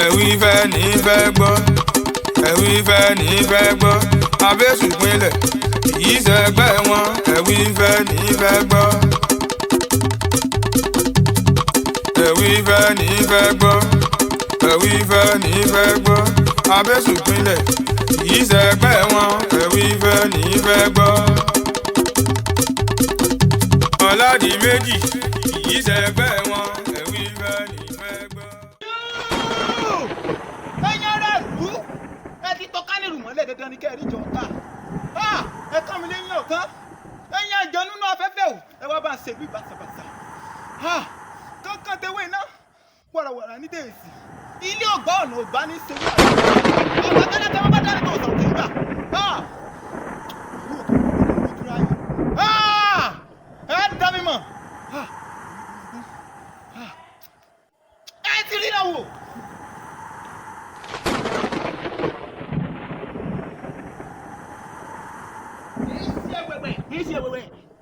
ẹ̀wí fẹ́ ní fẹ́ gbọ́ ẹ̀wí fẹ́ ní fẹ́ gbọ́ abésùpínlẹ̀ kìí ṣẹgbẹ́ wọn ẹ̀wí fẹ́ ní fẹ́ gbọ́ ẹ̀wí fẹ́ ní fẹ́ gbọ́ ẹ̀wí fẹ́ ní fẹ́ gbọ́ abésùpínlẹ̀ kìí ṣẹgbẹ́ wọn ẹ̀wí fẹ́ ní fẹ́ gbọ́ Oladimeji kìí ṣẹgbẹ́ wọn ẹ̀wí fẹ́ ní fẹ́ gbọ́. ẹ̀yin ará ìlú ẹ ti tọ́ kánìrù mọ́lẹ̀ dandan ní kẹ́rì jọ ká ẹ kàn mí lẹ́yìn ọ̀kan ẹ̀yin àjọ nínú afẹ́fẹ́ o ẹ wá bá ń ṣe bí bàṣàbàṣà kankan tewé iná wàràwàrà ní dèèsì ilé ọgbà ọ̀nà ọgbà ní ṣe wà ọgbà tẹ́lẹ̀ tẹ́wọ́ bá dárí tó sàn kéńgbà ẹ dá mi mọ̀ ẹ ti rí náà wò.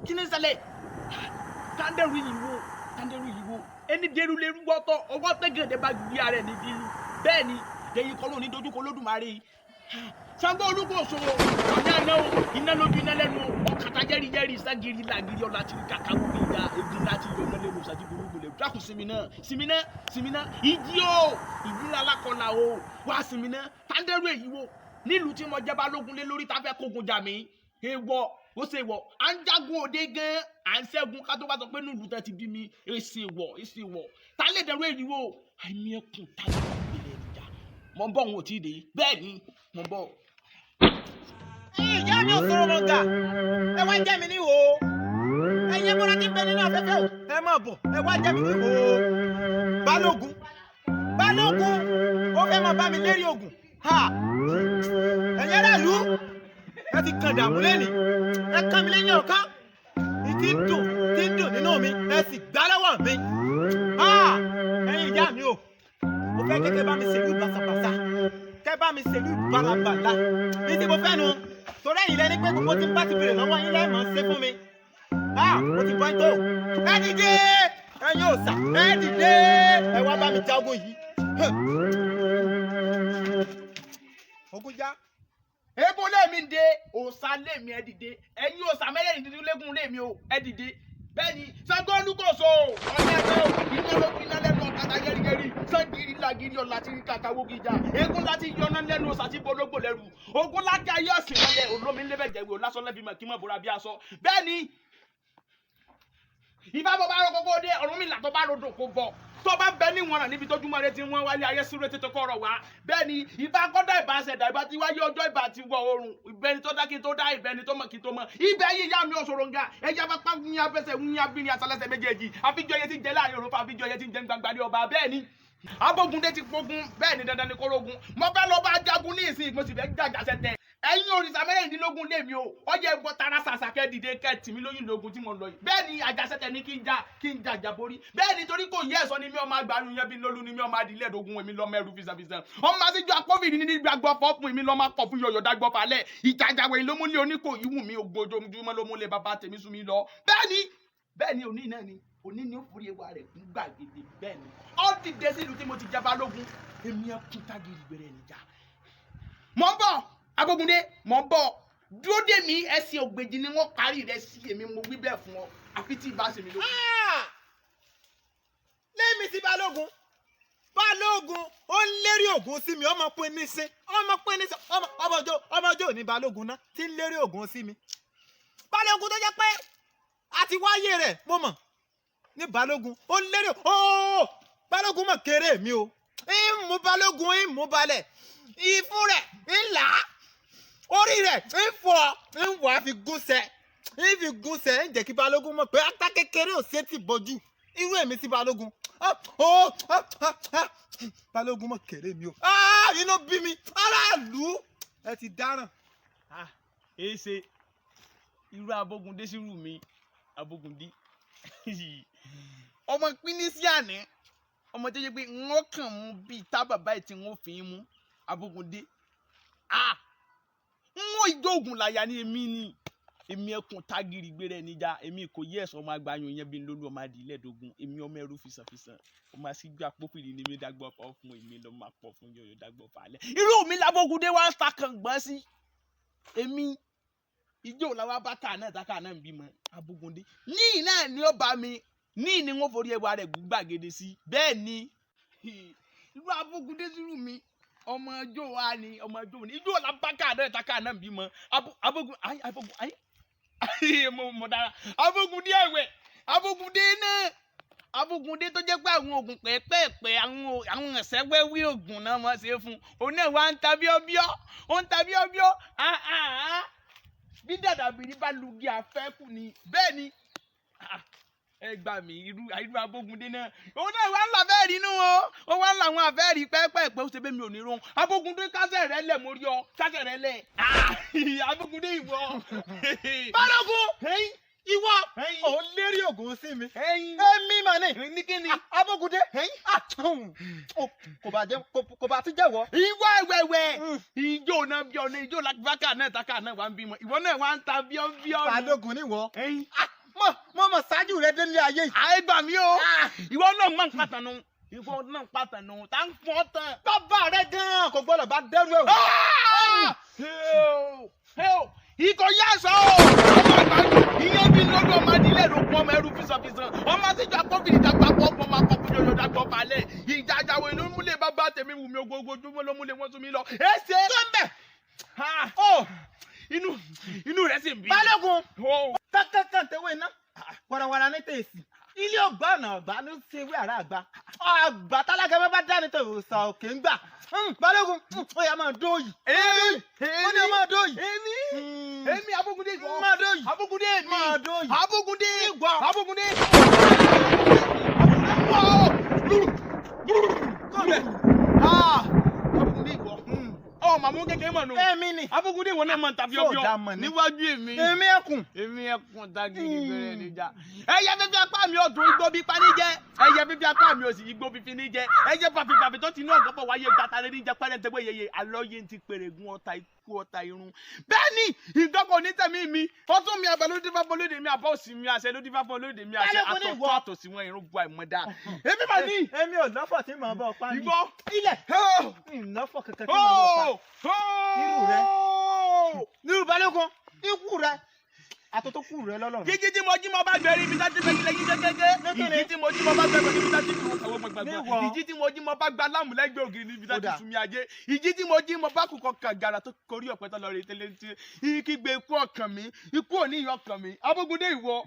Kí ni ṣẹlẹ̀? Tàndẹ̀rù yìí wo ẹni dẹrù lẹ́rú wọ́tọ̀ ọwọ́ tẹ́gẹ̀dẹ̀ bá gbé ara ẹ̀ níbi bẹ́ẹ̀ ni lẹ́yìn kọ́ lóní dojúkọ Olódùmarè Ṣàngó Olúkòso ọ̀nà àná o iná lójú iná lẹ́nu ọ̀kàtà jẹ́rìí ságiri làgiri ọ̀la tí kàkà wọ́n fi ya egun láti yọ iná lẹ́nu ṣáájú gbogbo lẹ́nu dákun sinmi náà ìjì o ìjì alákọ̀ọ́lá o wá sinmi náà Tàndẹ̀rù èyí wo nílùú tí mo jẹ́ Balógun lé lórí táfẹ́ kógun jà mí èèwọ̀ ó ṣe wọ̀ à ń jagun òde gan à ń ṣẹ́gun ká tó bá sọ pé nílùú tẹ́ ti bí mi èsì wọ̀ tá lè dẹ̀rọ èyí wo àìní ẹkùn tá lè wà nílẹ̀ ìjà mọ̀ ń bọ̀ wọn ò tí ì dé bẹ́ẹ̀ ni mọ̀ ń bọ̀. ìyá mi ò sọ̀rọ̀ mọ̀ gà ẹ wá jẹ́ mi ní o ẹ̀yin ẹ̀bùrọ̀ ti bẹ nínú afẹ́fẹ́ o ẹ má bọ̀ ẹ wá jẹ́ mi ní o Balógun ó fẹ́ máa bá mi lérí ogun ẹ̀yin aráàlú ẹ ti kan dààmú lẹ́nìí ẹ kàn mí lẹ́yìn ọ̀kan ìtì dùn nínú mi ẹ sì gbá lọ́wọ́ mi ẹ̀yin ìyá mi o mo fẹ́ kẹ́kẹ́ bá mi ṣèlú bàṣàbàṣà kẹ́ bá mi ṣèlú balabàlà ní tí mo fẹ́ nu torí ẹ̀yin lẹ́ni pé gbogbo tí n bá ti bèrè lọ́wọ́ yín lẹ́ẹ̀mọ́ ṣe fún mi mo ti bọ́ tó ẹ dìde ẹ̀yin òòṣà ẹ dìde ẹ wá bá mi jagun yìí ogun já. Ebo lèmi ń de òòṣà lèmi ẹ dìde ẹ̀yin òòṣà mẹ́rẹ̀ẹ́rìndínlógún lèmi o ẹ dìde bẹ́ẹ̀ ni Ṣàngó Olúkòso ọ̀nà ẹ̀rọ iná lókun iná lẹ́nu ọ̀kadà gẹ́rígẹ́rí ságiri làgiri ọ̀la tí kàkà wó gíjà eégún láti yọná lẹ́nu òòṣà tí bológbò lẹ́rù ogun láti ayé ọ̀sìn lọ́lẹ̀ olómi ńlẹ́bẹ̀ jẹ̀wé olásọ lẹ́bi mọ̀ kí mọ̀ bóra bí aṣọ bẹ́ẹ̀ ni ìbá bọ́ bá rọ kókó dé Ọ̀rúnmìlà tó bá rodò kó bọ̀ tó bá bẹ ní wọn rà níbi tójúmọ́ rẹ ti wọ́n wálé ayé súré tètè kọ́ ọ̀rọ̀ wá bẹ́ẹ̀ ni ìbá kọ́dọ̀ ìbá ṣẹ̀dá ìbá ti wáyé ọjọ́ ìbá ti wọ oòrùn ìbẹni tó dá kí n tó dá ìbẹni tó mọ̀ kí n tó mọ̀ ibẹ̀ yìí yá mi òṣòro nga ẹ̀yà bá pa ń yá fẹsẹ̀ ń yá bí ní asálẹ́sẹ̀ méjèèjì àfijọ́ yẹn ti jẹ́ láàrin òrùfà àfijọ́ yẹn ti jẹ́ gbangba ní ọba bẹ́ẹ̀ ni Abógundé ti pogun bẹ́ẹ̀ ni dandan ni kórógun mo fẹ́ lọ bá jagun ní ìsìn mo sì fẹ́ jàjà sẹ́tẹ̀ ẹ̀yin òrìṣà mẹ́rẹ̀ẹ́dínlógún lèmi o ọjà ẹ̀gbọ́n tara sàṣàkẹ́ dìde kẹ́ẹ̀tì mi lóyún lógun tí mo lọ yìí bẹ́ẹ̀ ni àjàsẹ́tẹ̀ ní kí n jàjà borí bẹ́ẹ̀ ni torí kò yẹ ẹ̀sọ́ ni mi ọmọ àgbàlù yẹn bí lólu ni mi ọmọ adìlẹ̀ ẹ̀dógún èmi lọ́mọ ẹrù fisafisa ọmọ àtijọ́ akọ́fìrí ní gbàgbọ́ fọ́pùn èmi lọ́mọ akọ̀ fún yọ̀yọ̀ dágbọ́ falẹ̀ ìjàjàwé ló mú ní oníkò ìwù mi ògbójúmọ́ ló mú lé bàbá tèmi sún mi lọ bẹ́ẹ̀ ni òní náà ni òní ni ó forí ewa rẹ̀ fún gbàgede bẹ́ẹ̀ ni ó ti dé sí ìlú tí mo ti jẹ́ Balógun èmi ẹkùn tágìrì gbẹrẹ níjà mọ̀ ń bọ̀ Abógundé mọ̀ ń bọ̀ dúró dè mí ẹsẹ̀ ògbèjì ni wọ́n parí rẹ̀ sí èmi mo wí bẹ́ẹ̀ fún ọ àfi tí ìbá ṣe mi lókun. lẹ́mi sí Balógun ó ń lérí ògùn sí mi ọmọ pé níṣẹ́ ọmọ ọjọ́ ní Balógun náà tí ń lérí ògùn sí mi Balógun tó jẹ́ pé àti wáyé rẹ̀ mo mọ̀ ní Balógun ó ń lérí Balógun mọ̀ kéré mi o ìmú Balógun ìmú balẹ̀ ìfún rẹ̀ ńlá orí rẹ̀ ńwọ̀ àfi gúnṣẹ́ ń jẹ́ kí Balógun mọ̀ pé ata kékeré ò ṣe ti bọ́jú irú èmi sí Balógun Balógun mọ̀ kéré mi o inú bí mi aráàlú ẹ ti dáràn. èé ṣe irú Abógundé sírù mi Abógundé ọmọ pínní sí àná ọmọ tó yẹ pé wọ́n kàn mú bíi tábàbá ẹ̀ tí wọ́n fi ń mú Abógundé wọ́n ìjọ ògùn làyà ni èmi ni èmi ẹkùn tágìrì gbére níjà èmi kò yẹ ẹ̀sọ́ ọmọ àgbáyún yẹn bí n lólu ọmọ adìyẹ lẹ́ẹ̀dógún èmi ọmọ ẹrú fìsànfìsàn ọmọ àṣìgbà pópìlì ni mi dágbọ́ fọ́ fún èmi lọ́ máa pọ̀ fún yóò dágbọ́ falẹ̀ irú mi lábọ́gùdé wá ń ta kàn gbọ́n sí èmi ìjọ làwọn bàtà náà tákà náà ń bímọ Abógundé ní náà ni ó bá mi ní ni wọ́n forí ẹwà rẹ̀ gbàgede sí bẹ́ẹ̀ ni irú Abógundé sírù mi ọmọ ọjọ́ wa ni ọmọ ọjọ́ ni ìjọ làwọn bàtà náà tákà náà ń bímọ mo dára Abógundé ẹ̀wẹ̀ Abógundé náà Abógundé tó jẹ́ pé àwọn oògùn pẹ́ẹ́pẹ́ẹ̀pẹ́ àwọn ẹ̀sẹ̀ wẹ́wí oògùn náà wọ́n ṣe fún òun náà wá ń ta bíọ́bíọ́ ó ń ta bíọ́bíọ́ bí dàdàbìrì bá lugi àfẹ́kù ni bẹ́ẹ̀ ni ẹ gbà mí irú Abógundé náà òun náà wá ń la fẹ́ẹ̀rí inú o ó wá ń la àwọn àfẹ́ẹ̀rí pẹ́ẹ́pẹ́ẹ̀pẹ́ ó ṣe bẹ́ẹ̀ mi ò ní rohun Abógundé kásẹ̀ rẹ lẹ̀ mórí ọ kásẹ̀ rẹ lẹ̀ Abógundé ìwọ. Balogun ìwọ ò lérí ògùn sí mi èmi mà ní kíni Abógundé kò bá ti jẹ́wọ́. ìwọ ẹ̀wẹ̀wẹ̀ ìjọ náà bí ọ̀nà ìjọ làkàkà náà tákà náà wà ń bímọ ìwọ náà wà ń ta bíọ́bíọ́. Balógun níwọ mo ṣáájú rẹ délé ayé yìí. àìgbà mi o ìwọ náà máa ń pàtànù ìwọ náà ń pàtànù tá ń pọ́n tán. bàbá rẹ gan-an kò gbọ́dọ̀ bá dẹ́rù ẹ̀wò. Ikọ̀ yá sọ ọ́ ọmọ àgbájú ìyẹn bí lọ́dọ̀ ọmọ adìlẹ̀ ló kún ọmọ ẹrú fìsànfìsàn ọmọ àtijọ́ akọ́bìnrin dàgbà pọ̀ ọmọ máa kọ́ fún yọ̀yọ̀ dàgbọ́ balẹ̀ ìjà àjàwé ló múlẹ̀ bàbá tèmi wù mí ojoojúmọ́ ló múlẹ̀ wọ́n tún mi lọ. ẹ ṣe é sọ́ńbẹ̀ inú rẹ̀ sì ń bí. Balógun kankan tẹ̀wé iná warawara ní tèèsì ilé ọgbà ọ̀nà ọ̀gbà ló ṣe wí àrà àgbà àgbà tálákà bá bá dání tó ìwòsàn òkè ń gbà. Balógun ó yá máa dóòyì. ó ní máa dóòyì. èmi Abógundé ìwọ. máa dóòyì. Abógundé èmi. máa dóòyì. Abógundé ìwọ. Abógundé. Abógundé ìwọ. Màmú kékeré mọ̀ nù. èmi ni. Abógundé ìwọ náà mọ̀ tàbí ọbíọ́ níwájú èmi. èmi ẹkùn. èmi ẹkùn tágìrì bẹ̀rẹ̀ níjà. ẹyẹ fífi apá mi ọdún igbó bí pani jẹ ẹyẹ fífi apá mi òsì igbó fífi ní jẹ ẹyẹ pàfipàfi tó ti ní ọgọpọ wáyé gbàtà lórí jẹ pẹrẹ tẹgbẹ yeye alọyé ti pèrègùn ọta ikú ọta irun. bẹ́ẹ̀ni ìdọkọ ní tẹmí mi ọtún mi abẹ lódì fáfọ lóde mi àbọ òsì mi àṣẹ lódì fáfọ lóde mi àṣẹ àtọtọ àtòsí wọn irun bu àìmọdá. èmi mà ní. èmi ò lọ́fọ̀ tí màá bọ̀ pa ni. ìbọn ilẹ̀. ìlọ́fọ̀ kankan tí màá bọ̀ pa. irú rẹ. irú Balógun ikú rẹ. àtọ́tọ́ kú rẹ lọ́lọ́run. jíjí tí mo jí mo bá gbẹ̀rí ibi tá ti fẹ́ kílẹ̀ yí gẹ́gẹ́. ìjí tí mo jí mo bá gbẹ̀rí ibi tá ti fi àwọn gbàgbà. ìjí tí mo jí mo bá gba lámùlẹ́gbẹ̀ ògiri níbi tá ti sùn mí ajé. ìjí tí mo jí mo bá kúkọ kàgàrà tó korí ọ̀pẹ tó lọ rè tẹ́lẹ̀ tí kígbe ikú ọkàn mi ikú òní ìyọ ọkàn mi. Abógundé ìwọ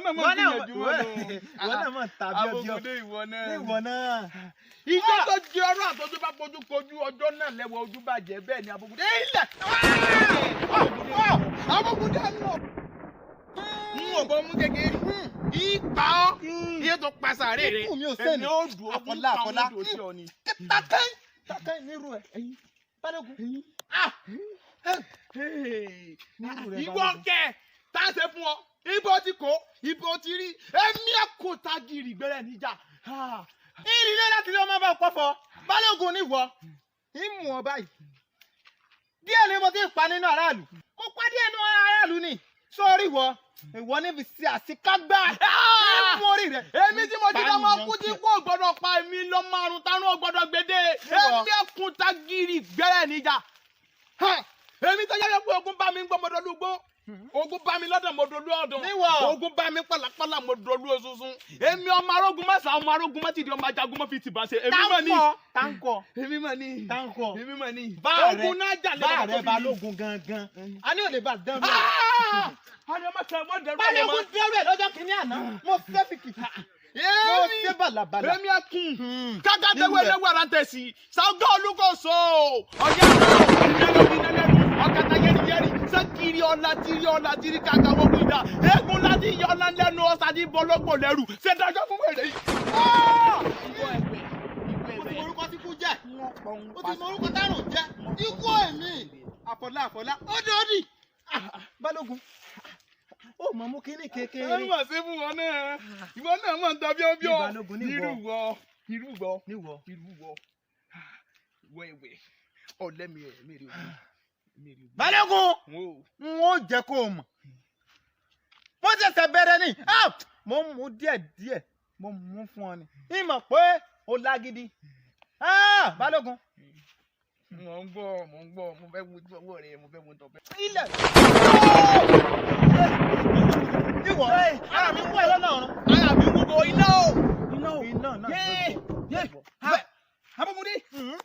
náà mọ̀ gbìyànjú wọn lọ. ìwọ náà mọ̀ tàbí ọbí ọ. Abógundé ìwọ náà. ìwọ náà. ìjọ tó jẹ ọ̀rọ̀ àtọjú bá fojú kojú ọjọ́ náà lẹ́wọ̀ ojú bàjẹ́ bẹ́ẹ̀ ni Abógundé ilẹ̀. Abógundé náà ọ̀bọ mú gẹ́gẹ́ ipa ọ́ iye tó pasàrè rẹ̀ ẹni ó dùn ó fún àwọn odò tí ọ ni. takẹ́ nírú ẹ̀ Balógun. ìwọ kẹ tá a ṣe fún ọ ibo ti kó ibo ti rí ẹmí ẹkọ tágìrì gbẹrẹ níjà. ìrìlẹ̀ láti rí ọmọ bá pọ̀fọ̀ Balógun níwọ ìmú ọ báyìí díẹ̀ ni mo ti pa nínú aráàlú mo pa díẹ̀ nínú aráàlú ni sórí wọ ìwọ níbi sí àṣekágbá fún orí rẹ. èmi tí mo ti dá máa kú tí kò gbọdọ̀ pa èmi lọ márùn tánú ọgbọdọ̀ gbèdé èmi ẹkùn tágìrì gbẹrẹ níjà. èmi tó yẹ pé ogun bá mi ń gbọ́ mọ́dọ́lúgbó ogun bá mi lọ́dọ̀ mọ́dọ́lú ọ̀dọ̀ ogun bá mi pàlàpàlà mọ́dọ́lú oṣooṣun èmi ọmọ arógun mọ́sà ọmọ arógun mọ́tìdí ọmọ ajagun mọ́ fi tìbà ṣe èmi mọ̀ ní. táǹkọ̀ èmi mọ̀ ní. táǹkọ̀ èmi mọ̀ ní. ogun náà jà lẹ́yìn bá rẹ Balógun gangan a ní òde bá dán mi. Balógun dẹ́rù ẹ̀ lọ́jọ́ kìíní àná mo fẹ́ fi kìkì. mo ṣe bàlàbàlà. èmi ẹkùn káká tẹwé wàrà tẹ̀sí sàgọ́ olúkọ̀ọ́sọ ọ̀yá ọ̀kàtà yẹ́rìyẹ́rì sẹ́kìrì ọ̀la tìrì kàkà wọ́pọ̀ ìdá eégún láti yọ ọ̀la lẹ́nu ọ̀sàdì bọ́lọ́gbọ̀ lẹ́rù ṣèdájọ́ fún wèrè yìí. o ti mọ orúkọ tí kú jẹ́ o ti mọ orúkọ tárùn jẹ́ ikú èmi àfọlá ó dòdì. Balógun ó mọ mú kíní kékeré. ẹ wà sí fún wọn náà ìwọ náà mọ̀ ń ta bíọ́bíọ́ irúwọ ìwọ ìwé ọ̀lẹ́mi ẹ̀mí rẹ̀ Balogun n ó jẹ́ kó o mọ̀ mo ṣẹ̀ṣẹ̀ bẹ̀rẹ̀ ni mo mú díẹ̀ mo mú fún ọ ni ìmọ̀ pé o lágídí Balogun. mo ń gbọ́ mo fẹ́ wo ọwọ́ rẹ mo fẹ́ wo tọ̀pẹ́. ilẹ̀ ìwọ ara mi wú ẹ lọ́nà ọ̀run. ara mi wú bo iná náà yé abọ́mọdé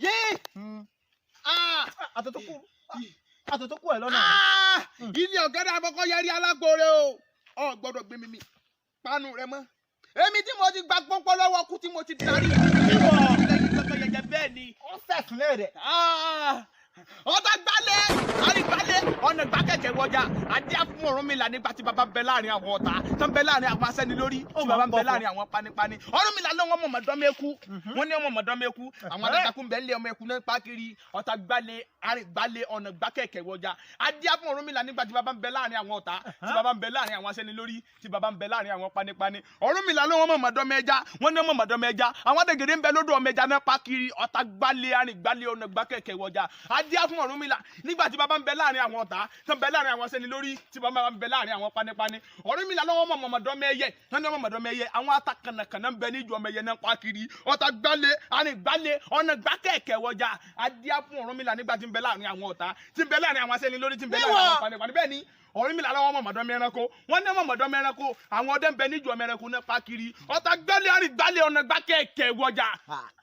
yé àtọ̀tọ̀kù ẹ lọ́nà ọ̀run. ilé ọ̀gádà àkọ́kọ́ yẹrí alágbóore o gbọ́dọ̀ gbé mi panu rẹ mọ́ èmi tí mo ti gba pọ́npọ́ lọ́wọ́ kú tí mo ti darí ìwọ bẹ́ẹ̀ ni ó sẹ̀sùlẹ̀ rẹ̀. ọba gbalẹ̀ àrígbálẹ̀ ọ̀nà gbákẹ̀kẹ̀ wọjà adíá fún Ọ̀rúnmìlà nígbà tí baba ń bẹ láàrin àwọn ọ̀tá tó ń bẹ láàrin àwọn asẹ́ni lórí tí baba ń bẹ láàrin àwọn panipani Ọ̀rúnmìlà ló wọ́n mọ̀mọ́dọ́mẹ́kú wọ́n ní mọ̀mọ́dọ́mẹ́kú àwọn adátakú ń bẹ lé ọmọ ẹkú náà pákiri ọ̀tá gbalẹ̀ àrígbálẹ̀ ọ̀nà gbákẹ̀kẹ̀ wọjà adíá fún Ọ̀rúnmìlà nígbà tí baba ń bẹ láàrin àwọn ọ̀tá tí baba ń bẹ láàrin àwọn asẹ́ni lórí tí baba ń bẹ láàrin àwọn panipani Ọ̀rúnmìlà ló wọ́n mọ̀mọ́dọ́mẹ́já wọ́n ní mọ̀mọ́dọ́mẹ́já àwọn adẹ́gẹ̀dẹ̀ ń bẹ lódò ọmẹja náà pákiri ọ̀tá gbalẹ̀ àrígbálẹ̀ ọ̀nà gbákẹ̀kẹ̀ wọjà adíá fún Ọ̀rúnmìlà nígbà tí baba ń bẹ láàrin àwọn ọ̀tá tó ń bẹ láàrin àwọn asẹ́ni lórí tí baba ń bẹ láàrin àwọn panipani Ọ̀rúnmìlà lọ́wọ́ mọ̀mọ́dọ́mẹ́yẹ mọ̀mọ́dọ́mẹ́yẹ àwọn atakànnàkànnà ń bẹ níjọ ọmẹyẹ náà pákiri ọ̀tá gbalẹ̀ àrígbálẹ̀ ọ̀nà gbákẹ̀kẹ̀ wọjà adíá fún Ọ̀rúnmìlà nígbà tí ń bẹ láàrin àwọn ọ̀tá tí ń bẹ láàrin àwọn asẹ́ni lórí tí ń bẹ láàrin àwọn panipani bẹ́ẹ̀ ni Ọ̀rúnmìlà lọ́wọ́ mọ̀mọ́dọ́mẹ́ranko wọ́n ní mọ̀mọ́dọ́mẹ́ranko àwọn ọdẹ ń bẹ níjọ ọmẹranko náà pákiri ọ̀tá gbalẹ̀ àrígbálẹ̀ ọ̀nà gbákẹ̀kẹ̀ wọjà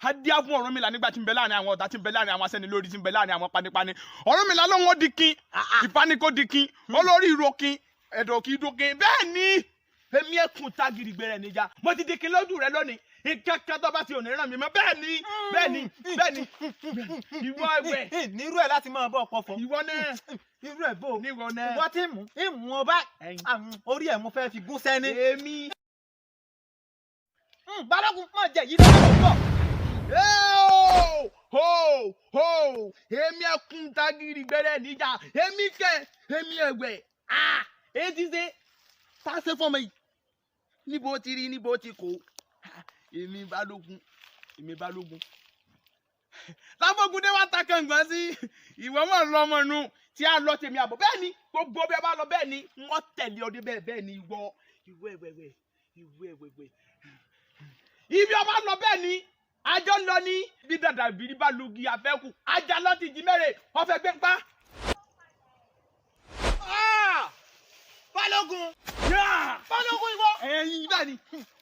adíá fún Ọ̀rúnmìlà nígbà tí ń bẹ láàrin àwọn ọ̀tá tí ń bẹ láàrin àwọn asẹ́ni lórí tí ń bẹ láàrin àwọn panipani Ọ̀rúnmìlà lọ́wọ́ dikin ìfaniko dikin olórí ìrokin ẹ̀dọ̀ kì í dókin bẹ́ẹ̀ ni èmi ẹkùn tágìrì gbẹrẹ níjà mo ti dikin lójú rẹ lónìí ìkẹ́kẹ́ tó bá ti òní ràn mí mọ́ bẹ́ẹ̀ ni ìwọ ẹgbẹ́ nírú ẹ̀ láti máa bọ̀ ọ̀pọ̀ fọ́. ìwọ náà irú ẹ̀ bò níwọ náà ìwọ tí ìmú ọba orí ẹ̀ mo fẹ́ fi gún sẹ́ni. èmi. Balógun má jẹ yìí lọ́wọ́ bọ̀. èmi ẹkùn tágìrì gbẹrẹ níjà èmi ẹgbẹ́ ètí ṣe tá a ṣe fọmọ yìí níbo ti rí níbo ti kó èmi Balógun lábógun dé wá ta kàngbọ́n sí ìwọ mọ̀ lọ́mọ nù tí a lọ tèmi àbọ̀ bẹ́ẹ̀ ni gbogbo bí a bá lọ bẹ́ẹ̀ ni wọ́n tẹ̀lé ọdẹ bẹ́ẹ̀ ni ìwọ ẹ̀wẹ̀wẹ̀ ibi ọba lọ bẹ́ẹ̀ ni àjọ lọ ní bí dàdà ìbírí bá lugi àfẹ́kù ajá lọ ti jí mẹ́rẹ̀ ọ̀fẹ́ gbé ń pa. Balógun ìwọ. ẹ̀yin bẹ́ẹ̀ ni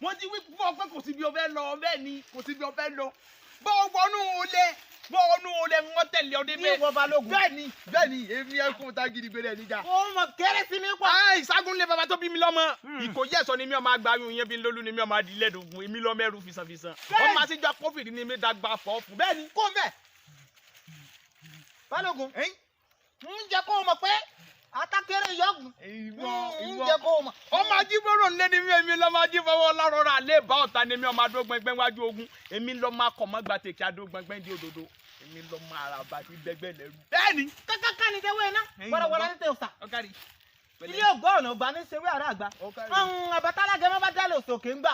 wọ́n ti wí fún ọ pé kò sí bí o fẹ́ lọ bẹ́ẹ̀ ni kò sí bí o fẹ́ lọ bọ́ọ̀ wọnú olè wọ́n tẹ̀lé ọdẹ bẹ́ẹ̀. ìwọ Balógun. bẹ́ẹ̀ ni èmi ẹkùn tágìrì gbére níjà. ó mọ kéré sí mi pọ̀. ìságun lé bàbá tó bí mi lọ́mọ ìkòyí ẹ̀sọ́ ni mi ọmọ agbáyún yẹn bí lólú ni mi ọmọ adìlẹ̀ dògùn èmi lọ́mọ ẹrú fisanfisan ọmọ àtijọ́ kófìrí ni mi dàgbà fọ́ọ̀fù bẹ́ẹ̀ ni. kó bẹ́ẹ̀ Balógun ń jẹ́ kó o mọ̀ pé atakere yọgùn. ń jẹ́ kó o mọ̀. ọmọ ajíbọ̀rọ̀ ń lé ní mi èmi lọ́mọ ajíbọ̀wọ́ lárọ́ra lè bá ọ̀tá ni mi ọmọ adógbẹ̀ngbẹ̀ wájú ogun èmi lọ́mọ akọ̀mọ́gbà tèkì adógbẹ̀ngbẹ̀ di òdòdó èmi lọ́mọ araba ti gbẹgbẹ́ lẹ́rú. bẹ́ẹ̀ni. kákáká ni tẹ́wé iná wọ́rọ́wọ́rọ́ ní tẹ̀sà. ọ̀kárí. ilé ògbọ́ ọ̀nà ọba ní sewé àrà àgbà. àbátálá gẹ́gẹ́ bá dálé òsòkè ń gbà.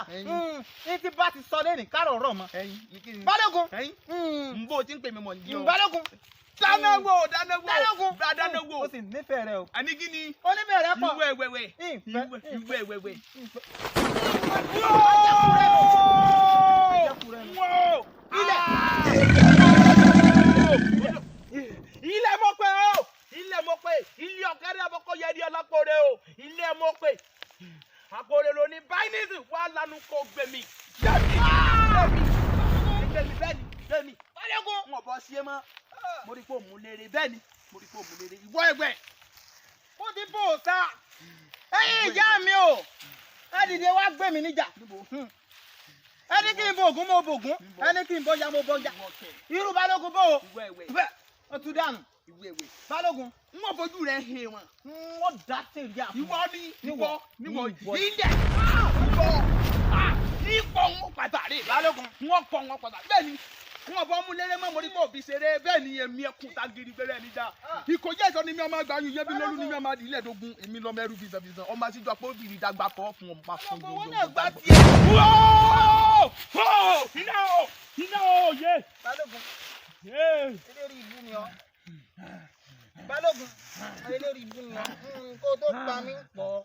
ní ti bá ti sọ lẹ́nì kárọ̀ ọ̀rọ̀ mọ́. Balógun. n bó ti ń pè mí mọ̀ ní. Balógun. dánáwó. ó sì nífẹ̀ẹ́ rẹ o. àní kí ni. ó nífẹ̀ẹ́ rẹ pọ̀. ìwé. ilé mo pé ilé ọ̀kẹ́rẹ́ àbọ̀kọ́ yẹ di ọlápọ̀rẹ́ o ilé mo pé àpòrè ló ní báyìí wà lánú kó gbẹmí. bẹ́ẹ̀ni Balógun wọn bọ sí ẹ mọ mo rí pé òun lére bẹ́ẹ̀ni mo rí pé òun lére ìwọ ẹgbẹ́. ó ti bò ó sá ẹ̀yin ìyá mi o ẹ dìde wá gbé mi níjà ẹni kí n bọ ògún mo bògún ẹni kí n bọ ya mo bọ ya irú Balógun bò ó bẹ́ẹ̀ ó tún dànù Balógun n ò fojú rẹ he wọn. n ò dá tèmi àpò. ìwọ ilẹ̀ nípò wọn pàtàkì Balógun wọn pọ̀ wọn pàtàkì bẹ́ẹ̀ ni wọn bọ mú léré mọ mórí kò fi ṣeré bẹ́ẹ̀ ni èmi ẹkùn tágìrì gbẹrẹ níjà ìkòjẹ ìsọ ni mi ọmọ àgbà yín yẹbi lólu ni mi ọmọ adìlẹ dógún èmi lọmọ ẹrú bisanbisan ọmọ àtijọ́ pé obìnrin dàgbà fọ fún ọmọ fún owó gbogbo náà gbá gbogbo. tiẹ̀. iná o yé. Balógun eléré ìlú ni ọ Balógun eléri ibu ni ọ kó tó pa mí pọ̀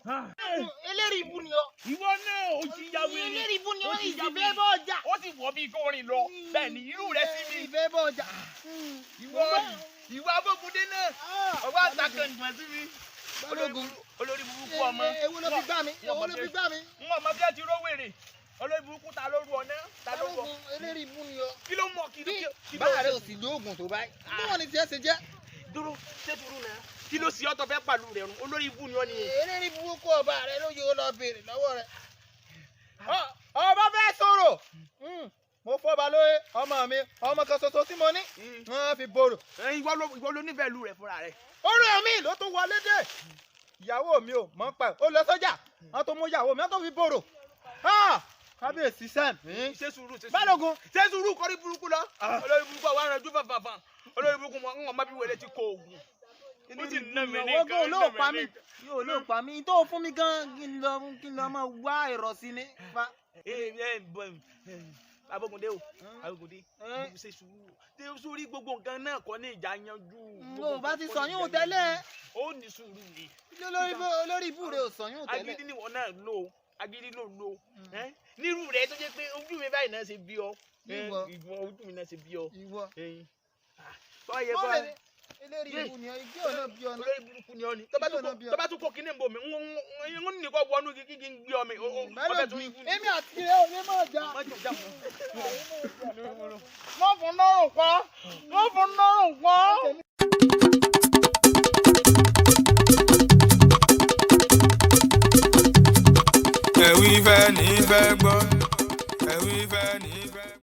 eléri ibu ni ọ. Ìwọ náà ó ti ya wèrè. eléri ibu ni ọ ìfẹ́ bọ́ ọjà. Ó sì wọ́ bí kò rìn lọ. Bẹ́ẹ̀ ni irú rẹ̀ sí mi. ìfẹ́ bọ́ ọjà. Ìwọ Abógundé náà. Ọwọ́ àtàkùn ìgbọ̀n sí mi. Balógun olórí burúkú ọmọ. ewu ló fi gbá mi ewu ló fi gbá mi. N ò mọ bí ẹ ti ró wèrè. Olórí burúkú ta ló ru ọ̀nà. Balógun eléri ibu ni ọ. Kí ló mọ̀ kí ló. báyà rẹ ò sì lóògùn tó báyìí. báwo ni tiẹ̀ ṣe jẹ́. Dúró ṣé dúró náà. Kí ló sì ọ̀tọ̀ fẹ́ pàlú rẹ̀ rún? Olórí ibú ni ọ ni. eléri burúkú ọba rẹ ló yóò lọ béèrè lọ́wọ́ rẹ. ọba fẹ́ sọ̀rọ̀ mo fọba lóye ọmọ mi ọmọ kan ṣoṣo tí mo ní wọ́n fi borò. Ìwọ ló nífẹ̀ẹ́ lu rẹ̀ fúnra rẹ̀. orí mi ló tún wọlé dé ìyàwó mi ò mọ̀ pa ó lọ sọ́jà wọ́n tó mú ìyàwó mi wọ́n tó fi borò. kábíyèsí sẹ́m. Ṣé sùúrù Balógun ṣé sùúrù kọrí burúkú lọ. Olórí burúkú àwọn arànjú fàfàfà. Olórí burúkú wọn ọmọ bí wẹlé ti kó oògùn. Inú ti nà mí ní ọgọ́ olóòpá mi yóò olóòpá mi tó fún mi gan kí n lọ máa wá ẹ̀rọ sí ni. Abógundé o Abógundé ṣe sùúrù tí sórí gbogbo nǹkan náà kọ́ ní ìjà yanjú. o bá ti sọ yún tẹ́lẹ̀. Ó ní sùúrù ni. olórí ibú rẹ ò sọ yún tẹ́lẹ̀. Agídí níwọ náà lò agídí ló lò nírú rẹ tó jẹ́ pé ojú mi báyìí náà ṣe bí ọ. Ìwọ ojú mi náà ṣe bí ọ. ìwọ tọ́ yẹ kọ́ eléri ibu ni ọ ìgbé ọ̀nà bí ọ̀nà. olórí burúkú ni ọ ni tó bá tún kó kíní bò mí ń ní kó wọnú kí n gbé ọ mi ọbẹ̀ tó ikú ni. èmi àti ẹ ò ní máa jà. wọ́n fún lọ́rùn pa wọ́n fún lọ́rùn pa. Ẹ̀wí fẹ́ ní fẹ́ gbọ́ ẹ̀wí fẹ́ ní